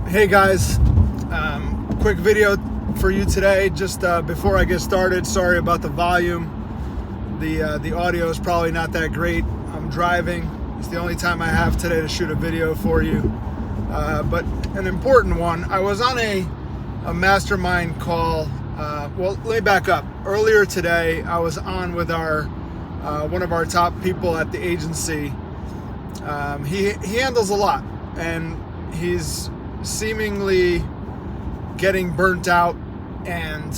Hey guys, quick video for you today. Just before I get started, sorry about the volume. The audio is probably not that great. I'm driving. It's the only time I have today to shoot a video for you, but an important one. I was on a mastermind call. Well, let me back up. Earlier today, I was on with our one of our top people at the agency. He handles a lot, and he's seemingly getting burnt out, and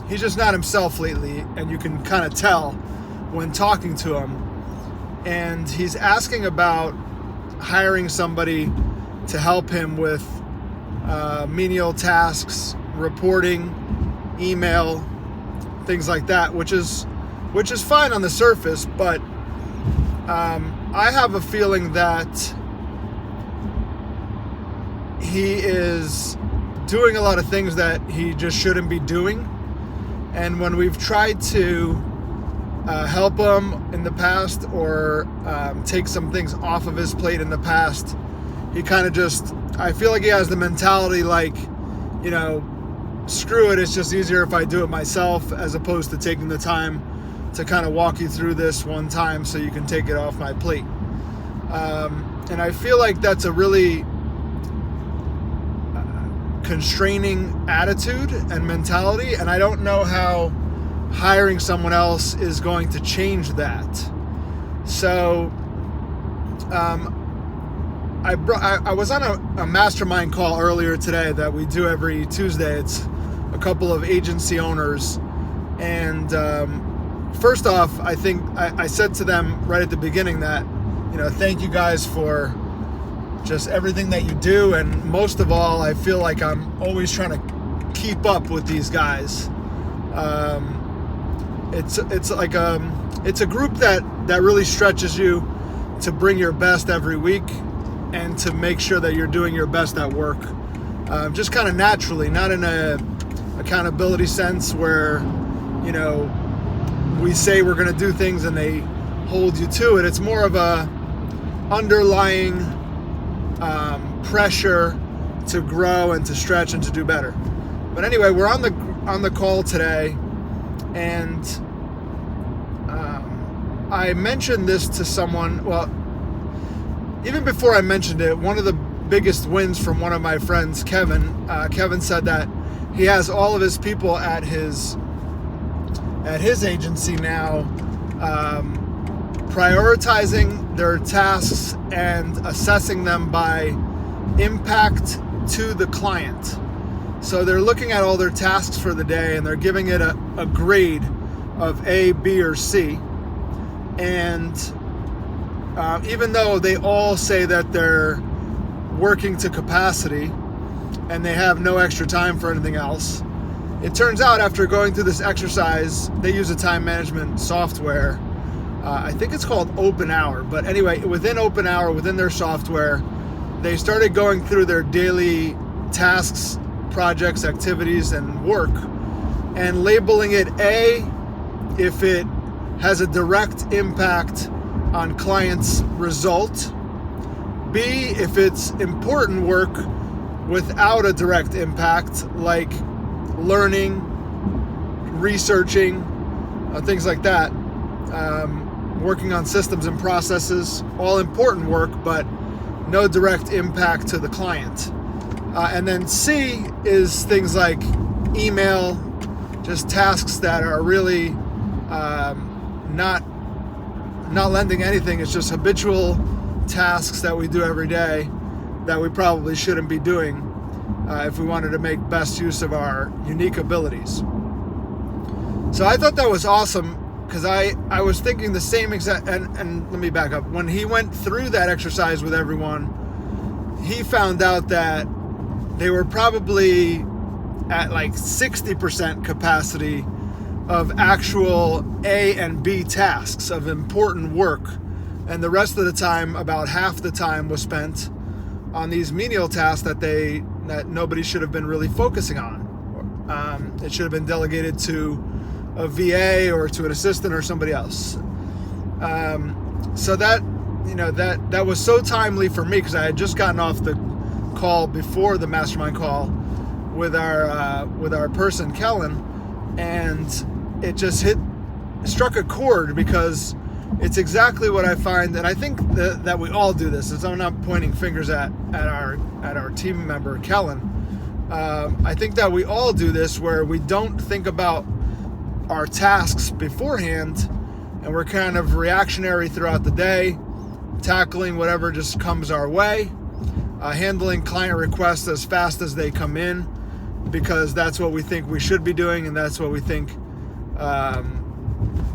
he's just not himself lately, and you can kind of tell when talking to him. And he's asking about hiring somebody to help him with menial tasks, reporting, email, things like that, which is fine on the surface, but I have a feeling that he is doing a lot of things that he just shouldn't be doing. And when we've tried to help him in the past, or take some things off of his plate in the past, he kind of just, I feel like he has the mentality like, you know, screw it, it's just easier if I do it myself, as opposed to taking the time to kind of walk you through this one time so you can take it off my plate. And I feel like that's a really constraining attitude and mentality, and I don't know how hiring someone else is going to change that. So I was on a mastermind call earlier today that we do every Tuesday. It's a couple of agency owners, and first off, I think I said to them right at the beginning that, you know, thank you guys for just everything that you do, and most of all, I feel like I'm always trying to keep up with these guys. It's like it's a group that really stretches you to bring your best every week and to make sure that you're doing your best at work, just kind of naturally, not in a accountability sense where, you know, we say we're going to do things and they hold you to it. It's more of a underlying pressure to grow and to stretch and to do better. But anyway, we're on the call today, and I mentioned this to someone. Well, even before I mentioned it, one of the biggest wins from one of my friends, Kevin. Kevin said that he has all of his people at his agency now, prioritizing their tasks and assessing them by impact to the client. So they're looking at all their tasks for the day, and they're giving it a grade of A, B, or C. And even though they all say that they're working to capacity and they have no extra time for anything else, it turns out after going through this exercise, they use a time management software. I think it's called Open Hour. But anyway, within Open Hour, within their software, they started going through their daily tasks, projects, activities, and work, and labeling it A if it has a direct impact on clients' result, B if it's important work without a direct impact, like learning, researching, things like that, working on systems and processes, all important work, but no direct impact to the client. And then C is things like email, just tasks that are really not lending anything. It's just habitual tasks that we do every day that we probably shouldn't be doing if we wanted to make best use of our unique abilities. So I thought that was awesome, because I was thinking the same exact, and let me back up. When he went through that exercise with everyone, he found out that they were probably at like 60% capacity of actual A and B tasks of important work, and the rest of the time, about half the time, was spent on these menial tasks that nobody should have been really focusing on. It should have been delegated to a VA or to an assistant or somebody else. So that was so timely for me, because I had just gotten off the call before the mastermind call with our person Kellen, and it just struck a chord, because it's exactly what I find, and I think that we all do this. I'm not pointing fingers at our team member Kellen. I think that we all do this, where we don't think about our tasks beforehand, and we're kind of reactionary throughout the day, tackling whatever just comes our way, handling client requests as fast as they come in, because that's what we think we should be doing, and that's what we think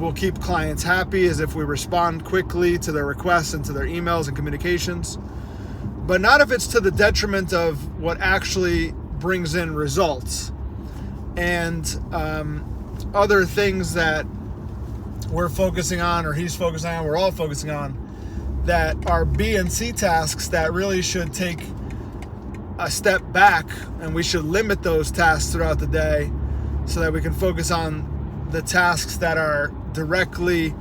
will keep clients happy, is if we respond quickly to their requests and to their emails and communications. But not if it's to the detriment of what actually brings in results and other things that we're focusing on, or he's focusing on, we're all focusing on, that are B and C tasks that really should take a step back, and we should limit those tasks throughout the day so that we can focus on the tasks that are directly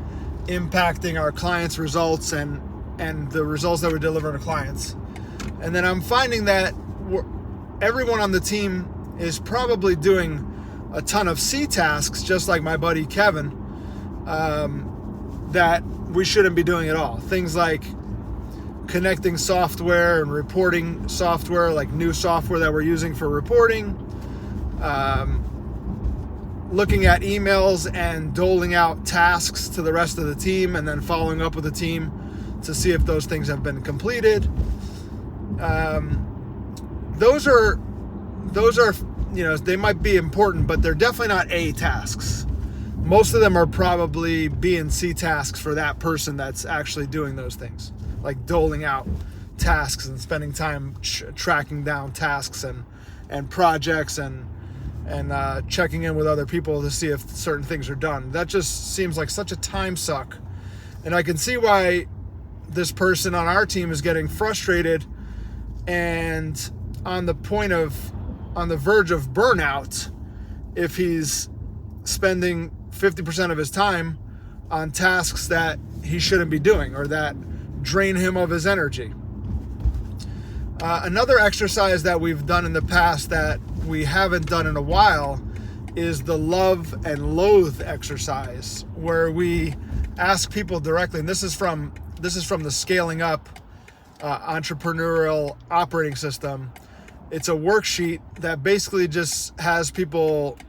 impacting our clients' results and the results that we're delivering to clients. And then I'm finding that everyone on the team is probably doing a ton of C tasks, just like my buddy Kevin, that we shouldn't be doing at all. Things like connecting software and reporting software, like new software that we're using for reporting, looking at emails and doling out tasks to the rest of the team, and then following up with the team to see if those things have been completed. Those are, they might be important, but they're definitely not A tasks. Most of them are probably B and C tasks for that person that's actually doing those things, like doling out tasks and spending time tracking down tasks and projects and checking in with other people to see if certain things are done. That just seems like such a time suck. And I can see why this person on our team is getting frustrated and on the verge of burnout if he's spending 50% of his time on tasks that he shouldn't be doing, or that drain him of his energy. Another exercise that we've done in the past that we haven't done in a while is the love and loathe exercise, where we ask people directly, and this is from the Scaling Up entrepreneurial operating system. It's a worksheet that basically just has people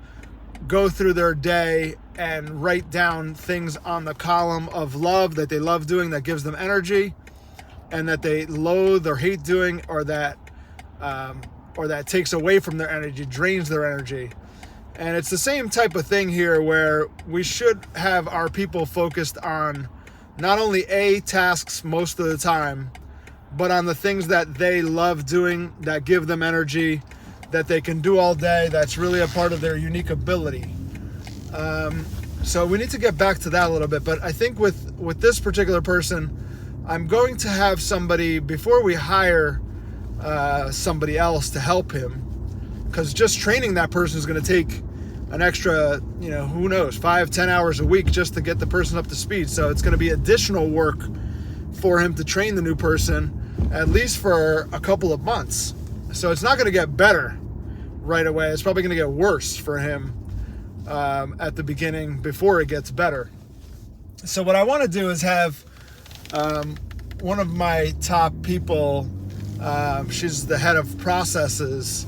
go through their day and write down things on the column of love that they love doing, that gives them energy, and that they loathe or hate doing, or that takes away from their energy, drains their energy. And it's the same type of thing here, where we should have our people focused on not only A tasks most of the time, but on the things that they love doing, that give them energy, that they can do all day, that's really a part of their unique ability. So we need to get back to that a little bit. But I think with this particular person, I'm going to have somebody, before we hire somebody else to help him, because just training that person is going to take an extra, who knows, 5-10 hours a week just to get the person up to speed. So it's going to be additional work for him to train the new person, at least for a couple of months. So it's not going to get better right away. It's probably going to get worse for him at the beginning before it gets better. So what I want to do is have one of my top people, she's the head of processes.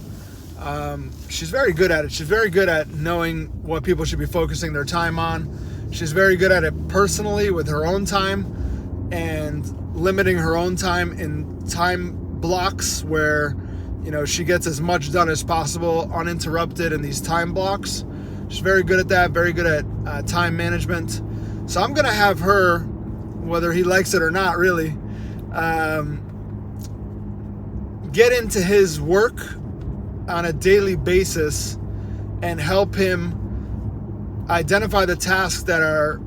She's very good at it. She's very good at knowing what people should be focusing their time on. She's very good at it personally with her own time, and limiting her own time in time blocks where, she gets as much done as possible uninterrupted in these time blocks. She's very good at that, very good at time management. So I'm going to have her, whether he likes it or not really, get into his work on a daily basis and help him identify the tasks that are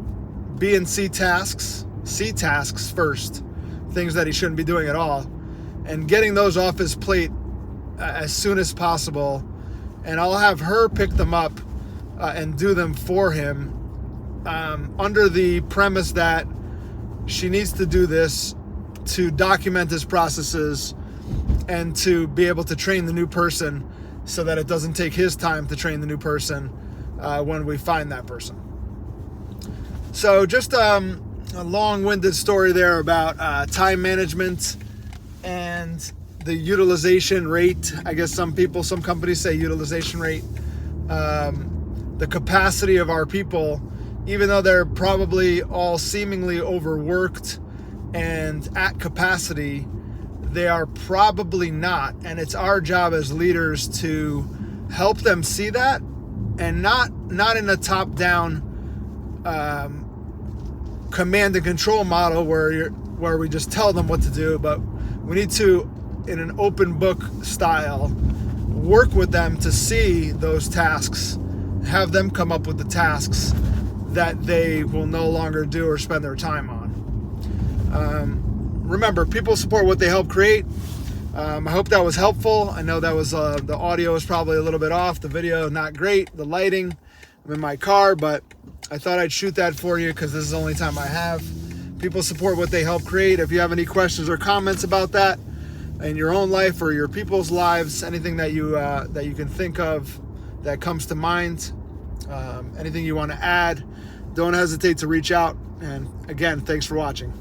B and C tasks, C tasks first, things that he shouldn't be doing at all, and getting those off his plate as soon as possible. And I'll have her pick them up and do them for him, under the premise that she needs to do this to document his processes and to be able to train the new person so that it doesn't take his time to train the new person when we find that person. So just a long-winded story there about time management and the utilization rate. I guess some companies say utilization rate. The capacity of our people, even though they're probably all seemingly overworked and at capacity, they are probably not. And it's our job as leaders to help them see that, and not in a top-down command and control model where we just tell them what to do, but we need to, in an open book style, work with them to see those tasks, have them come up with the tasks that they will no longer do or spend their time on. Remember, people support what they help create. I hope that was helpful. I know that was the audio is probably a little bit off, the video not great, the lighting. I'm in my car, but I thought I'd shoot that for you because this is the only time I have. People support what they help create. If you have any questions or comments about that in your own life or your people's lives, anything that you can think of that comes to mind, anything you want to add, don't hesitate to reach out. And again, thanks for watching.